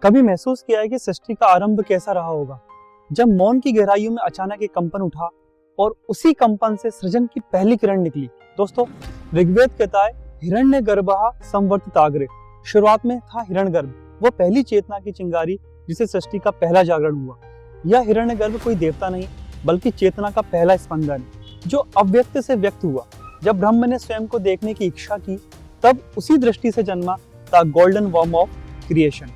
कभी महसूस किया है कि सृष्टि का आरंभ कैसा रहा होगा, जब मौन की गहराइयों में अचानक एक कंपन उठा और उसी कंपन से सृजन की पहली किरण निकली। दोस्तों, ऋग्वेद कहता है हिरण्यगर्भः संवर्तिताग्रे। शुरुआत में था हिरण्यगर्भ, वो पहली चेतना की चिंगारी जिसे सृष्टि का पहला जागरण हुआ। यह हिरण्यगर्भ कोई देवता नहीं बल्कि चेतना का पहला स्पंदन जो अव्यक्त से व्यक्त हुआ। जब ब्रह्म ने स्वयं को देखने की इच्छा की तब उसी दृष्टि से जन्मा the golden worm of creation.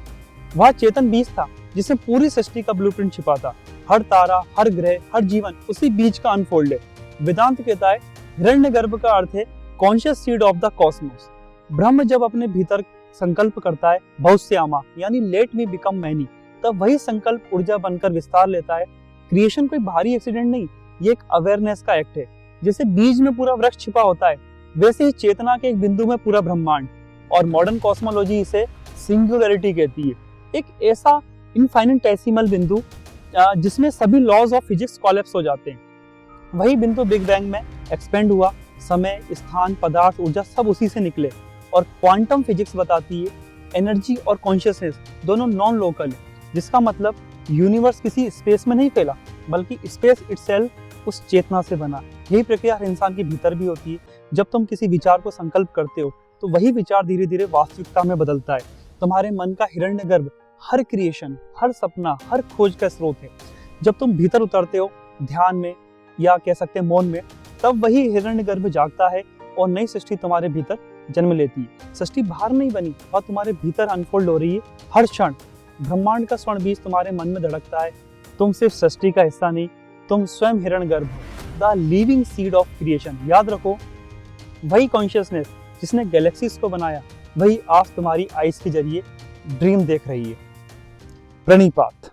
वह चेतन बीज था जिसमें पूरी सृष्टि का ब्लूप्रिंट छिपा था। हर तारा, हर ग्रह, हर जीवन उसी बीज का अनफोल्ड है। वेदांत कहता है हिरण्यगर्भ का अर्थ है conscious seed of the Cosmos. ब्रह्म जब अपने भीतर संकल्प करता है बहुश्यामा यानी लेट मी बिकम मैनी, तब वही संकल्प ऊर्जा बनकर विस्तार लेता है। क्रिएशन कोई बाहरी एक्सीडेंट नहीं, ये एक अवेयरनेस का एक्ट है। जैसे बीज में पूरा वृक्ष छिपा होता है, वैसे ही चेतना के एक बिंदु में पूरा ब्रह्मांड, और मॉडर्न कॉस्मोलॉजी इसे सिंगुलरिटी कहती है। एक ऐसा इनफाइनिटेसिमल बिंदु जिसमें सभी लॉज ऑफ फिजिक्स कोलैप्स हो जाते हैं। वही बिंदु बिग बैंग में एक्सपेंड हुआ। समय, स्थान, पदार्थ, ऊर्जा सब उसी से निकले। और क्वांटम फिजिक्स बताती है एनर्जी और कॉन्शियसनेस दोनों नॉन लोकल है, जिसका मतलब यूनिवर्स किसी स्पेस में नहीं फैला बल्कि स्पेस इटसेल्फ उस चेतना से बना। यही प्रक्रिया हर इंसान के भीतर भी होती है। जब तुम किसी विचार को संकल्प करते हो तो वही विचार धीरे धीरे वास्तविकता में बदलता है। तुम्हारे मन का हिरण्यगर्भ हर क्रिएशन, हर सपना, हर खोज का स्रोत है। जब तुम भीतर उतरते हो ध्यान में या कह सकते हैं मौन में, तब वही हिरण्यगर्भ जागता है और नई सृष्टि तुम्हारे भीतर जन्म लेती है। सृष्टि बाहर नहीं बनी, वह तुम्हारे भीतर अनफोल्ड हो रही है। हर क्षण ब्रह्मांड का स्वर्ण बीज तुम्हारे मन में धड़कता है। तुम सिर्फ सृष्टि का हिस्सा नहीं, तुम स्वयं हिरण्यगर्भ हो, the living seed of creation. याद रखो, वही कॉन्शियसनेस जिसने गैलेक्सीज को बनाया, वही आज तुम्हारी आइज के जरिए ड्रीम देख रही है। प्रणिपात।